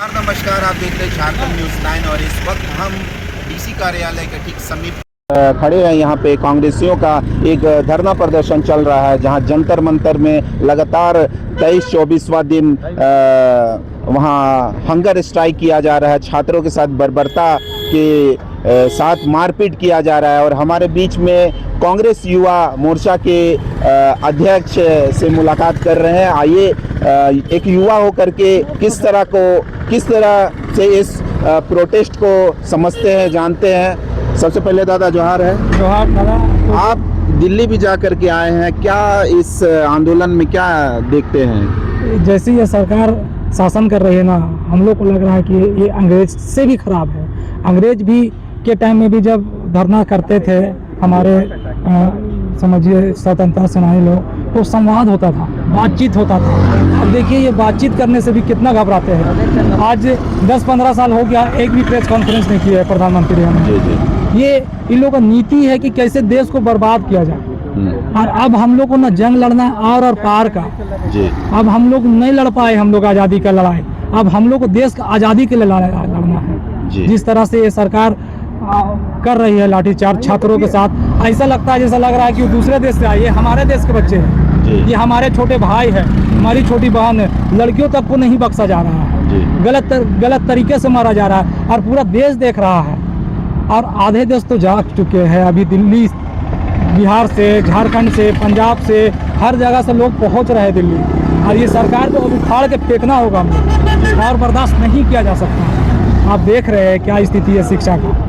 नमस्कार, आप देख रहे हैं झारखंड न्यूज़ 9 और इस वक्त हम डीसी कार्यालय के ठीक समीप खड़े हैं। यहाँ पे कांग्रेसियों का एक धरना प्रदर्शन चल रहा है, जहाँ जंतर मंतर में लगातार 23-24वां दिन वहाँ हंगर स्ट्राइक किया जा रहा है। छात्रों के साथ बर्बरता के साथ मारपीट किया जा रहा है। और हमारे बीच में कांग्रेस युवा मोर्चा के अध्यक्ष से मुलाकात कर रहे हैं। आइए एक युवा होकर के किस तरह से इस प्रोटेस्ट को समझते हैं, जानते हैं। सबसे पहले दादा जोहार है। जोहार दादा। आप दिल्ली भी जा कर के आए हैं, क्या इस आंदोलन में क्या देखते हैं? जैसे ये सरकार शासन कर रही है ना, हम लोग को लग रहा है कि ये अंग्रेज से भी खराब है। अंग्रेज भी के टाइम में भी जब धरना करते थे हमारे समझिए स्वतंत्रता सेनानी लोग, तो संवाद होता था, बातचीत होता था। अब देखिए ये बातचीत करने से भी कितना घबराते हैं। आज 10-15 साल हो गया, एक भी प्रेस कॉन्फ्रेंस नहीं की है प्रधानमंत्री ने। ये इन लोगों का नीति है कि कैसे देश को बर्बाद किया जाए। और अब हम लोग को ना जंग लड़ना है और पार का। अब हम लोग नहीं लड़ पाए, हम लोग आज़ादी का लड़ाई। अब हम लोग को देश का आज़ादी के लिए लड़ना है। जिस तरह से ये सरकार कर रही है लाठीचार्ज छात्रों के साथ, ऐसा लगता है जैसा लग रहा है कि वो दूसरे देश से आए। ये हमारे देश के बच्चे हैं, ये हमारे छोटे भाई हैं, हमारी छोटी बहन है। लड़कियों तक को नहीं बख्शा जा रहा है, गलत तरीके से मारा जा रहा है और पूरा देश देख रहा है। और आधे देश तो जा चुके हैं। अभी दिल्ली, बिहार से, झारखंड से, पंजाब से, हर जगह से लोग पहुंच रहे हैं दिल्ली। और ये सरकार को अब उखाड़ के फेंकना होगा हमें, और बर्दाश्त नहीं किया जा सकता। आप देख रहे हैं क्या स्थिति है शिक्षा का।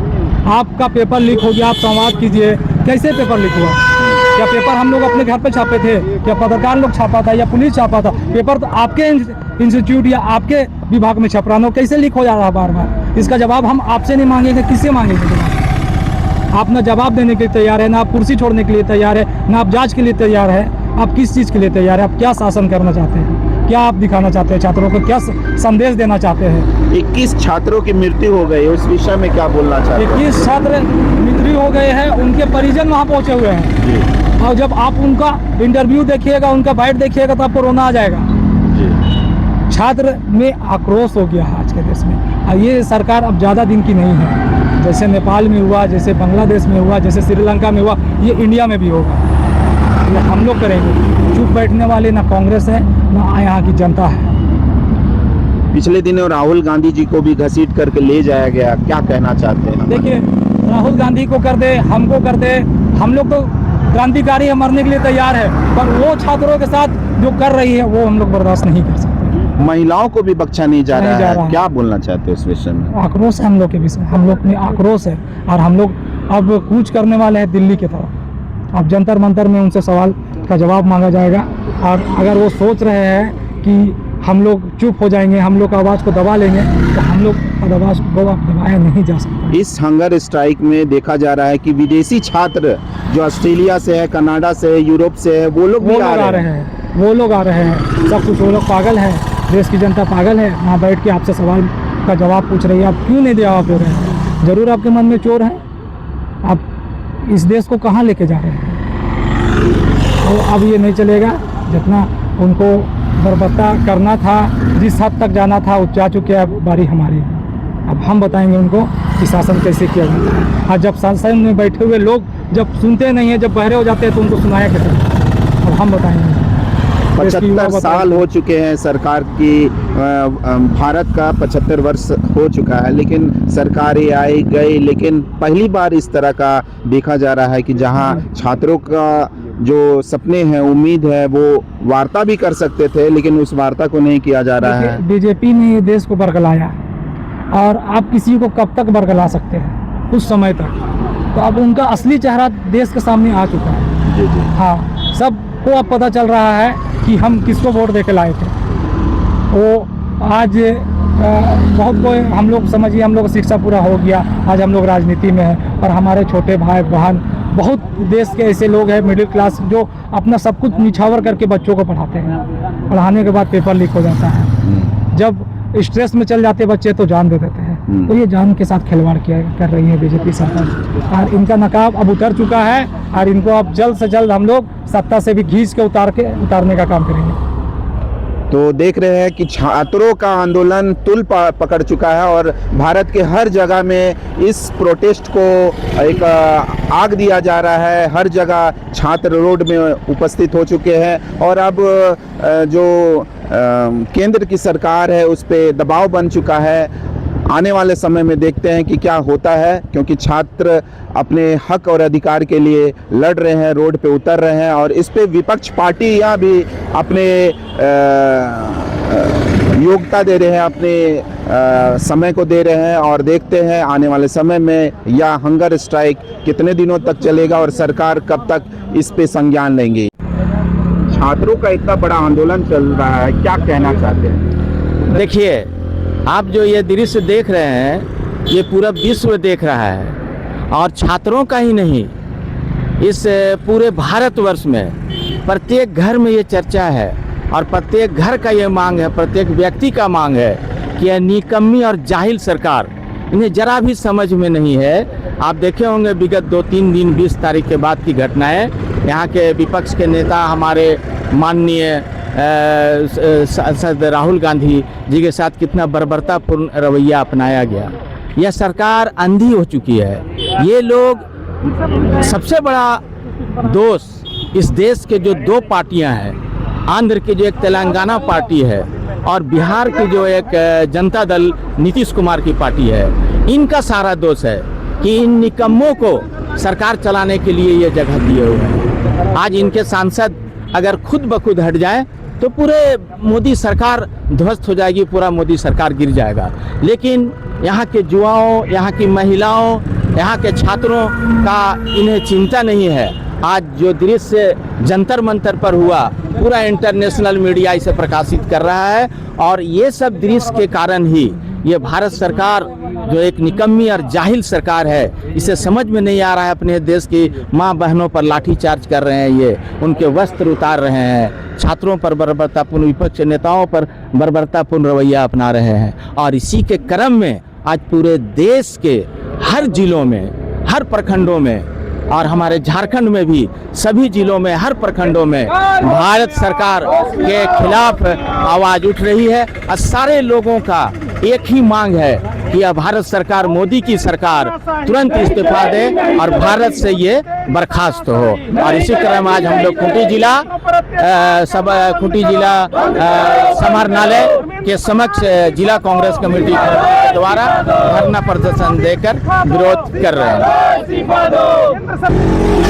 आपका पेपर लीक हो गया, आप संवाद कीजिए, कैसे पेपर लीक हुआ? क्या पेपर हम लोग अपने घर पे छापे थे? क्या पत्रकार लोग छापा था या पुलिस छापा था? पेपर तो आपके इंस्टीट्यूट या आपके विभाग में छप रहा है, कैसे लीक हो जा रहा है बार बार? इसका जवाब हम आपसे नहीं मांगेंगे, किससे मांगेंगे जवाब? आप ना जवाब देने के लिए तैयार है, ना आप कुर्सी छोड़ने के लिए तैयार है, ना आप जांच के लिए तैयार है। आप किस चीज़ के लिए तैयार है? आप क्या शासन करना चाहते हैं? क्या आप दिखाना चाहते हैं छात्रों को? क्या संदेश देना चाहते हैं? 21 छात्रों की मृत्यु हो गई, उस विषय में क्या बोलना चाहते हैं? 21 छात्र मृत्यु हो गए हैं, उनके परिजन वहाँ पहुँचे हुए हैं। और जब आप उनका इंटरव्यू देखिएगा, उनका बाइट देखिएगा, तो आपको रोना आ जाएगा। छात्र में आक्रोश हो गया है आज के देश में। और ये सरकार अब ज़्यादा दिन की नहीं है। जैसे नेपाल में हुआ, जैसे बांग्लादेश में हुआ, जैसे श्रीलंका में हुआ, ये इंडिया में भी होगा। ये हम लोग करेंगे। चुप बैठने वाले ना कांग्रेस है, ना यहाँ की जनता है। पिछले दिनों राहुल गांधी जी को भी घसीट करके ले जाया गया, क्या कहना चाहते हैं? देखिए, राहुल गांधी को कर दे, हमको कर दे, हम लोग तो क्रांतिकारी है, मरने के लिए तैयार है। पर वो छात्रों के साथ जो कर रही है वो हम लोग बर्दाश्त नहीं कर सकते। महिलाओं को भी बख्शा नहीं जा रहा है, क्या बोलना चाहते हैं उस विषय में? आक्रोश है हम लोग के विषय, हम लोग में आक्रोश है। और हम लोग अब कूच करने वाले हैं दिल्ली की तरफ। अब जंतर मंतर में उनसे सवाल का जवाब मांगा जाएगा। और अगर वो सोच रहे हैं कि हम लोग चुप हो जाएंगे, हम लोग आवाज़ को दबा लेंगे, तो हम लोग आवाज़ को दबाया नहीं जा सकता। इस हंगर स्ट्राइक में देखा जा रहा है कि विदेशी छात्र जो ऑस्ट्रेलिया से है, कनाडा से है, यूरोप से है, वो लोग आ रहे हैं। वो लोग आ रहे हैं। सब कुछ वो लोग पागल है, देश की जनता पागल है। वहाँ बैठ के आपसे सवाल का जवाब पूछ रही है, आप क्यों नहीं जवाब दे रहे हैं? जरूर आपके मन में चोर है। आप इस देश को कहाँ लेके जा रहे हैं? तो अब ये नहीं चलेगा। जितना उनको बर्बरता करना था, जिस हद तक जाना था, वो जा चुके हैं। बारी हमारी है। अब हम बताएंगे उनको कि शासन कैसे किया जाता है। और जब शासन में बैठे हुए लोग जब सुनते नहीं हैं, जब बहरे हो जाते हैं, तो उनको सुनाया कैसे? अब हम बताएंगे। 75 साल हो चुके हैं सरकार की, भारत का 75 वर्ष हो चुका है, लेकिन सरकारें आई गई, लेकिन पहली बार इस तरह का देखा जा रहा है कि जहां छात्रों का जो सपने हैं, उम्मीद है, वो वार्ता भी कर सकते थे, लेकिन उस वार्ता को नहीं किया जा रहा है। बीजेपी ने ये देश को बरगलाया, और आप किसी को कब तक बरगला सकते हैं? कुछ समय तक। तो अब उनका असली चेहरा देश के सामने आ चुका है। हाँ, सबको अब पता चल रहा है कि हम किसको वोट दे के लाए थे। वो आज बहुत कोई, हम लोग समझिए, हम लोग शिक्षा पूरा हो गया, आज हम लोग राजनीति में हैं। और हमारे छोटे भाई बहन, बहुत देश के ऐसे लोग हैं मिडिल क्लास, जो अपना सब कुछ निछावर करके बच्चों को पढ़ाते हैं। पढ़ाने के बाद पेपर लीक हो जाता है। जब स्ट्रेस में चल जाते बच्चे तो जान दे देते हैं। तो ये जान के साथ खिलवाड़ कर रही है बीजेपी सरकार। और इनका नकाब अब उतर चुका है, और इनको अब जल्द से जल्द हम लोग सत्ता से भी खींच के उतारने का काम करेंगे। तो देख रहे हैं कि छात्रों का आंदोलन तुल पकड़ चुका है और भारत के हर जगह में इस प्रोटेस्ट को एक आग दिया जा रहा है। हर जगह छात्र रोड में उपस्थित हो चुके हैं और अब जो केंद्र की सरकार है उस पर दबाव बन चुका है। आने वाले समय में देखते हैं कि क्या होता है, क्योंकि छात्र अपने हक और अधिकार के लिए लड़ रहे हैं, रोड पे उतर रहे हैं और इस पे विपक्ष पार्टियां भी अपने योग्यता दे रहे हैं, अपने समय को दे रहे हैं और देखते हैं आने वाले समय में यह हंगर स्ट्राइक कितने दिनों तक चलेगा और सरकार कब तक इस पे संज्ञान लेंगी। छात्रों का इतना बड़ा आंदोलन चल रहा है, क्या कहना चाहते हैं? देखिए, आप जो ये दृश्य देख रहे हैं ये पूरा विश्व देख रहा है और छात्रों का ही नहीं, इस पूरे भारतवर्ष में प्रत्येक घर में ये चर्चा है और प्रत्येक घर का ये मांग है, प्रत्येक व्यक्ति का मांग है कि यह निकम्मी और जाहिल सरकार, इन्हें जरा भी समझ में नहीं है। आप देखे होंगे विगत 2-3 दिन 20 तारीख के बाद की घटनाएं, यहाँ के विपक्ष के नेता हमारे माननीय सांसद राहुल गांधी जी के साथ कितना बर्बरतापूर्ण रवैया अपनाया गया। यह सरकार अंधी हो चुकी है। ये लोग, सबसे बड़ा दोष इस देश के जो 2 पार्टियां हैं, आंध्र की जो एक तेलंगाना पार्टी है और बिहार की जो एक जनता दल नीतीश कुमार की पार्टी है, इनका सारा दोष है कि इन निकम्मों को सरकार चलाने के लिए ये जगह दिए हुए हैं। आज इनके सांसद अगर खुद ब खुद हट जाए तो पूरे मोदी सरकार ध्वस्त हो जाएगी, पूरा मोदी सरकार गिर जाएगा। लेकिन यहाँ के युवाओं, यहाँ की महिलाओं, यहाँ के छात्रों का इन्हें चिंता नहीं है। आज जो दृश्य जंतर मंतर पर हुआ, पूरा इंटरनेशनल मीडिया इसे प्रकाशित कर रहा है और ये सब दृश्य के कारण ही ये भारत सरकार जो एक निकम्मी और जाहिल सरकार है, इसे समझ में नहीं आ रहा है। अपने देश की माँ बहनों पर लाठीचार्ज कर रहे हैं, ये उनके वस्त्र उतार रहे हैं, छात्रों पर बर्बरतापूर्ण, विपक्ष नेताओं पर बर्बरतापूर्ण रवैया अपना रहे हैं और इसी के क्रम में आज पूरे देश के हर जिलों में, हर प्रखंडों में और हमारे झारखंड में भी सभी जिलों में, हर प्रखंडों में भारत सरकार के खिलाफ आवाज उठ रही है और सारे लोगों का एक ही मांग है कि यह भारत सरकार, मोदी की सरकार तुरंत इस्तीफा दे और भारत से ये बर्खास्त हो। और इसी क्रम आज हम लोग खूंटी जिला समाहरणालय के समक्ष जिला कांग्रेस कमेटी के द्वारा धरना प्रदर्शन देकर विरोध कर रहे हैं।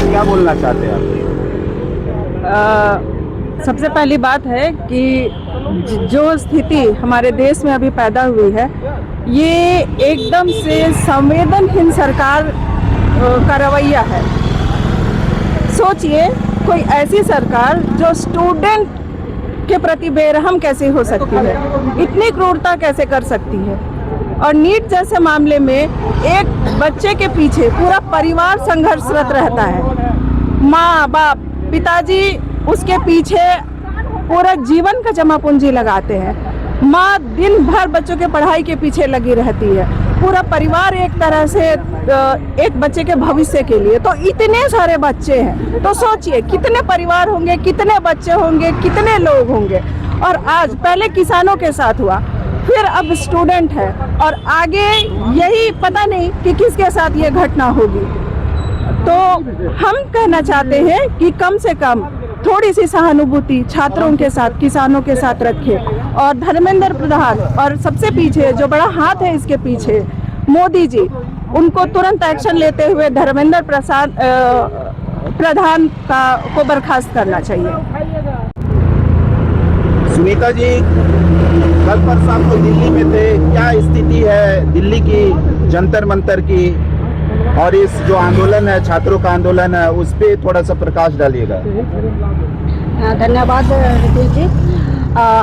क्या बोलना चाहते हैं आप? सबसे पहली बात है कि जो स्थिति हमारे देश में अभी पैदा हुई है, ये एकदम से संवेदनहीन सरकार का रवैया है। सोचिए, कोई ऐसी सरकार जो स्टूडेंट के प्रति बेरहम कैसे हो सकती है, इतनी क्रूरता कैसे कर सकती है। और नीट जैसे मामले में एक बच्चे के पीछे पूरा परिवार संघर्षरत रहता है, माँ बाप, पिताजी उसके पीछे पूरा जीवन का जमा पूंजी लगाते हैं, माँ दिन भर बच्चों के पढ़ाई के पीछे लगी रहती है, पूरा परिवार एक तरह से एक बच्चे के भविष्य के लिए। तो इतने सारे बच्चे हैं, तो सोचिए कितने परिवार होंगे, कितने बच्चे होंगे, कितने लोग होंगे। और आज पहले किसानों के साथ हुआ, फिर अब स्टूडेंट है और आगे यही पता नहीं कि किसके साथ ये घटना होगी। तो हम कहना चाहते हैं कि कम से कम थोड़ी सी सहानुभूति छात्रों के साथ, किसानों के साथ रखें और धर्मेंद्र प्रधान और सबसे पीछे जो बड़ा हाथ है इसके पीछे मोदी जी, उनको तुरंत एक्शन लेते हुए धर्मेंद्र प्रधान को बर्खास्त करना चाहिए। सुनीता जी, कल परसों आप तो दिल्ली में थे, क्या स्थिति है दिल्ली की जंतर मंतर की और इस जो आंदोलन है, छात्रों का आंदोलन है, उस पे थोड़ा सा प्रकाश डालिएगा। धन्यवाद रितेश जी।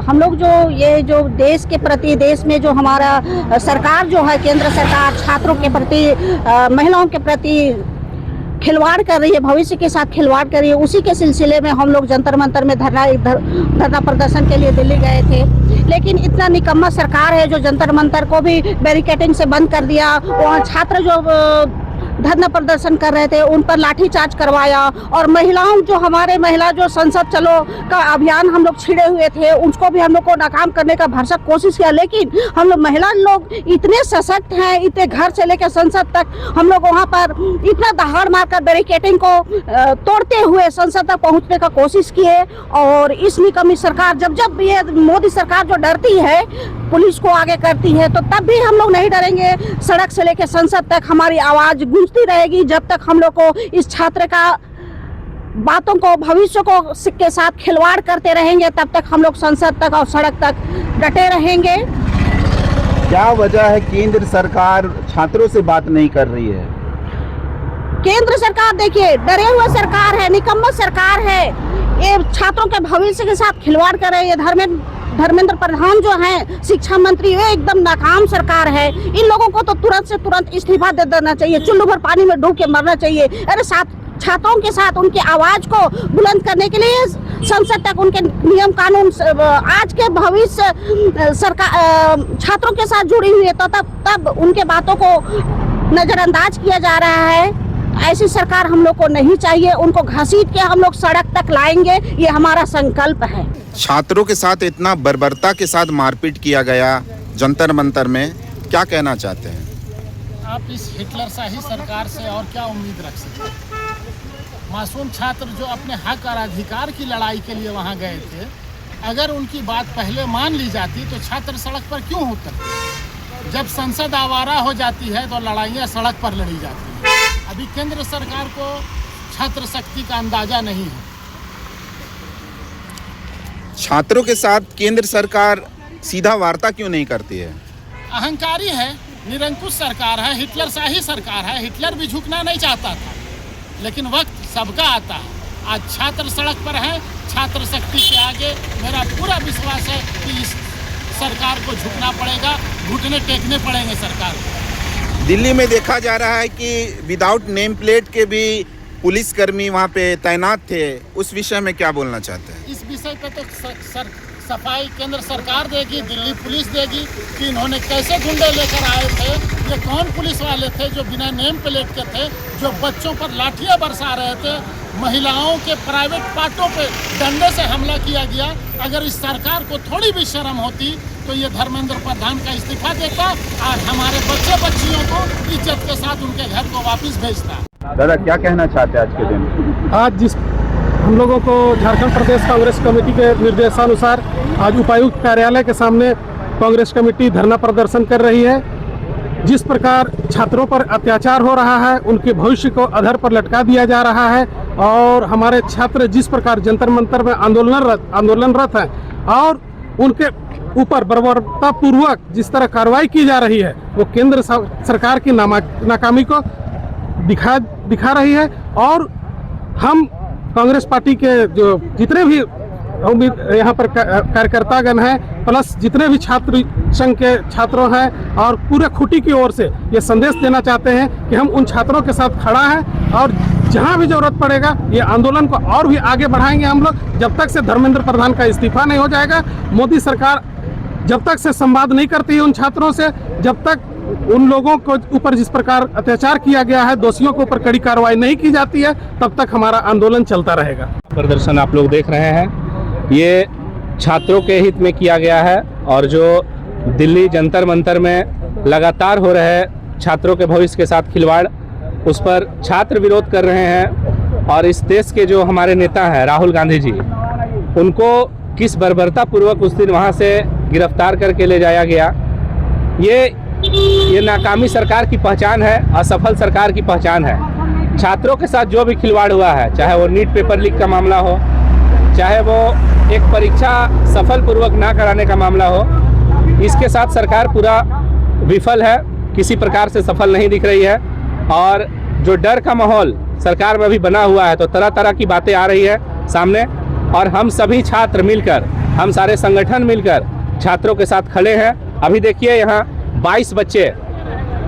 हम लोग जो देश के प्रति, देश में जो हमारा सरकार जो है, केंद्र सरकार छात्रों के प्रति, महिलाओं के प्रति खिलवाड़ कर रही है, भविष्य के साथ खिलवाड़ कर रही है, उसी के सिलसिले में हम लोग जंतर मंतर में धरना प्रदर्शन के लिए दिल्ली गए थे। लेकिन इतना निकम्मा सरकार है जो जंतर मंतर को भी बैरिकेडिंग से बंद कर दिया। वहाँ छात्र जो धरना प्रदर्शन कर रहे थे उन पर लाठीचार्ज करवाया, और महिलाओं जो हमारे महिला जो संसद चलो का अभियान हम लोग छिड़े हुए थे उसको भी हम लोग को नाकाम करने का भरसक कोशिश किया। लेकिन हम लोग महिला लोग इतने सशक्त हैं, इतने घर से लेकर संसद तक हम लोग वहाँ पर इतना दहाड़ मारकर बैरिकेडिंग को तोड़ते हुए संसद तक पहुँचने का कोशिश किए। और इस निकम्मी सरकार जब ये मोदी सरकार जो डरती है पुलिस को आगे करती है, तो तब भी हम लोग नहीं डरेंगे। सड़क से लेकर संसद तक हमारी आवाज गूंजती रहेगी जब तक हम लोग को इस छात्र का बातों को भविष्य को के साथ खिलवाड़ करते रहेंगे, तब तक हम लोग संसद तक और सड़क तक डटे रहेंगे। क्या वजह है केंद्र सरकार छात्रों से बात नहीं कर रही है? केंद्र सरकार देखिए डरे हुए सरकार है, निकम्मा सरकार है। ये छात्रों के भविष्य के साथ खिलवाड़ कर रहे हैं। धर्मेंद्र प्रधान जो हैं शिक्षा मंत्री, वे एकदम नाकाम सरकार है। इन लोगों को तो तुरंत से तुरंत इस्तीफा दे देना चाहिए, चुल्लू भर पानी में डूब के मरना चाहिए। अरे छात्रों के साथ उनकी आवाज को बुलंद करने के लिए संसद तक उनके नियम कानून आज के भविष्य सरकार छात्रों के साथ जुड़ी हुई है, तो तब उनके बातों को नजरअंदाज किया जा रहा है। ऐसी सरकार हम लोग को नहीं चाहिए। उनको घसीट के हम लोग सड़क तक लाएंगे, ये हमारा संकल्प है। छात्रों के साथ इतना बर्बरता के साथ मारपीट किया गया जंतर मंतर में, क्या कहना चाहते हैं आप इस हिटलरशाही सरकार से? और क्या उम्मीद रख सकते हैं? मासूम छात्र जो अपने हक और अधिकार की लड़ाई के लिए वहाँ गए थे, अगर उनकी बात पहले मान ली जाती तो छात्र सड़क पर क्यों उतरते? जब संसद आवारा हो जाती है तो लड़ाइयाँ सड़क पर लड़ी जाती हैं। अभी केंद्र सरकार को छात्र शक्ति का अंदाजा नहीं है। छात्रों के साथ केंद्र सरकार सीधा वार्ता क्यों नहीं करती है? अहंकारी है, निरंकुश सरकार है, हिटलरशाही सरकार है। हिटलर भी झुकना नहीं चाहता था, लेकिन वक्त सबका आता है। आज छात्र सड़क पर है, छात्र शक्ति के आगे मेरा पूरा विश्वास है कि इस सरकार को झुकना पड़ेगा, घुटने टेकने पड़ेंगे सरकार को। दिल्ली में देखा जा रहा है कि विदाउट नेम प्लेट के भी पुलिसकर्मी वहाँ पे तैनात थे, उस विषय में क्या बोलना चाहते हैं? इस विषय पे तो सफाई केंद्र सरकार देगी, दिल्ली पुलिस देगी कि इन्होंने कैसे गुंडे लेकर आए थे, ये कौन पुलिस वाले थे जो बिना नेम प्लेट के थे, जो बच्चों पर लाठियां बरसा रहे थे, महिलाओं के प्राइवेट पार्टों पे डंडे से हमला किया गया। अगर इस सरकार को थोड़ी भी शर्म होती तो ये धर्मेंद्र प्रधान का इस्तीफा देता और हमारे बच्चे बच्चियों को इज्जत के साथ उनके घर को वापस भेजता। दादा क्या कहना चाहते हैं आज के दिन? आज जिस हम लोगों को झारखंड प्रदेश कांग्रेस कमेटी के निर्देशानुसार आज उपायुक्त कार्यालय के सामने कांग्रेस कमेटी धरना प्रदर्शन कर रही है। जिस प्रकार छात्रों पर अत्याचार हो रहा है, उनके भविष्य को अधर पर लटका दिया जा रहा है, और हमारे छात्र जिस प्रकार जंतर मंतर में आंदोलनरत हैं और उनके ऊपर बर्बरतापूर्वक जिस तरह कार्रवाई की जा रही है, वो केंद्र सरकार की नाकामी को दिखा रही है। और हम कांग्रेस पार्टी के जो जितने भी यहाँ पर कार्यकर्तागण हैं, प्लस जितने भी छात्र संघ के छात्रों हैं, और पूरे खूंटी की ओर से ये संदेश देना चाहते हैं कि हम उन छात्रों के साथ खड़ा है, और जहाँ भी जरूरत पड़ेगा ये आंदोलन को और भी आगे बढ़ाएंगे हम लोग, जब तक से धर्मेंद्र प्रधान का इस्तीफा नहीं हो जाएगा। मोदी सरकार जब तक से संवाद नहीं करती है उन छात्रों से, जब तक उन लोगों को ऊपर जिस प्रकार अत्याचार किया गया है, दोषियों के ऊपर कड़ी कार्रवाई नहीं की जाती है, तब तक हमारा आंदोलन चलता रहेगा। प्रदर्शन आप लोग देख रहे हैं, ये छात्रों के हित में किया गया है, और जो दिल्ली जंतर मंतर में लगातार हो रहे छात्रों के भविष्य के साथ खिलवाड़, उस पर छात्र विरोध कर रहे हैं। और इस देश के जो हमारे नेता हैं राहुल गांधी जी, उनको किस बर्बरता पूर्वक उस दिन वहाँ से गिरफ्तार करके ले जाया गया, ये नाकामी सरकार की पहचान है, असफल सरकार की पहचान है। छात्रों के साथ जो भी खिलवाड़ हुआ है, चाहे वो नीट पेपर लीक का मामला हो, चाहे वो एक परीक्षा सफल पूर्वक ना कराने का मामला हो, इसके साथ सरकार पूरा विफल है, किसी प्रकार से सफल नहीं दिख रही है। और जो डर का माहौल सरकार में भी बना हुआ है, तो तरह तरह की बातें आ रही है सामने, और हम सभी छात्र मिलकर, हम सारे संगठन मिलकर छात्रों के साथ खड़े हैं। अभी देखिए यहाँ 22 बच्चे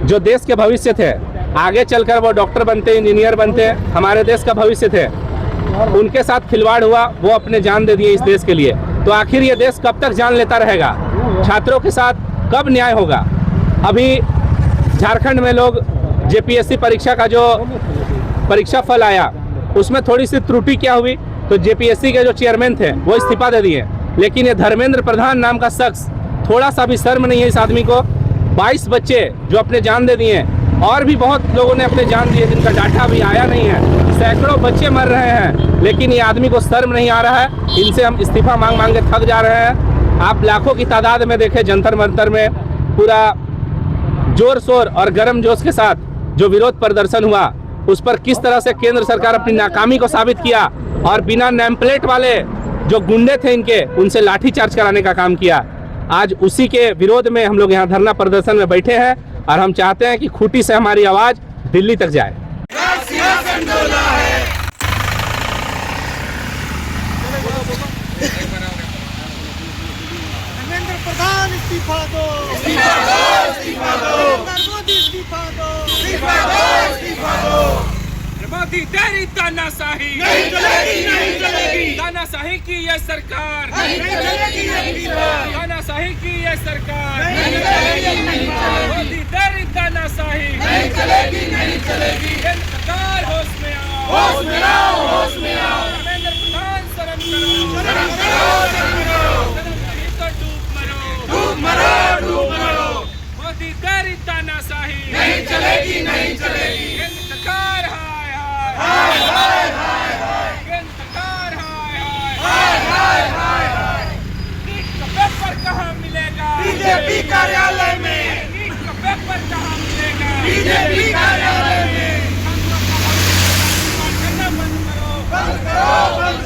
जो देश के भविष्य थे, आगे चलकर वो डॉक्टर बनते, इंजीनियर बनते, हमारे देश का भविष्य थे, उनके साथ खिलवाड़ हुआ, वो अपने जान दे दिए इस देश के लिए। तो आखिर ये देश कब तक जान लेता रहेगा? छात्रों के साथ कब न्याय होगा? अभी झारखंड में लोग जेपीएससी परीक्षा का जो परीक्षा फल आया उसमें थोड़ी सी त्रुटि क्या हुई, तो जेपीएससी के जो चेयरमैन थे वो इस्तीफा दे दिए, लेकिन ये धर्मेंद्र प्रधान नाम का शख्स, थोड़ा सा भी शर्म नहीं है इस आदमी को। 22 बच्चे जो अपने जान दे दिए, और भी बहुत लोगों ने अपने जान दिए जिनका डाटा भी आया नहीं है, सैकड़ों बच्चे मर रहे हैं, लेकिन ये आदमी को शर्म नहीं आ रहा है। इनसे हम इस्तीफा मांग मांग के थक जा रहे हैं। आप लाखों की तादाद में देखें, जंतर मंतर में पूरा जोर शोर और गर्म जोश के साथ जो विरोध प्रदर्शन हुआ, उस पर किस तरह से केंद्र सरकार अपनी नाकामी को साबित किया और बिना नेम प्लेट वाले जो गुंडे थे इनके, उनसे लाठीचार्ज कराने का काम किया। आज उसी के विरोध में हम लोग यहाँ धरना प्रदर्शन में बैठे हैं और हम चाहते हैं कि खूंटी से हमारी आवाज दिल्ली तक जाए। धर्मेंद्र प्रधान इस्तीफा दो, इस्तीफा दो, इस्तीफा दो, मोदी इस्तीफा दो, इस्तीफा दो, इस्तीफा दो। मोदी तेरी तानाशाही नहीं चलेगी, नहीं चलेगी, तानाशाही की ये सरकार नहीं चलेगी, नहीं चलेगी, तानाशाही की ये सरकार नहीं चलेगी, नहीं चलेगी, मोदी तेरी तानाशाही नहीं चलेगी, नहीं चलेगी। केंद्र सरकार होश में आओ, होश में आओ, होश में आओ। धर्मेंद्र प्रधान शर्म करो, शर्म करो, शर्म करो, शर्म नहीं तो डूब मरो, डूब मरो, डूब मरो। मोदी तेरी तानाशाही नहीं चलेगी, नहीं चलेगी। केंद्र सरकार हाय हाय हाय हाय हाय हाय, केंद्र सरकार हाय हाय हाय हाय हाय हाय। नीट का पेपर कहाँ मिलेगा? बीजेपी कार्यालय में, नीट का पेपर कहाँ मिलेगा? बीजेपी कार्यालय में। करना बंद करो, बंद करो, बंद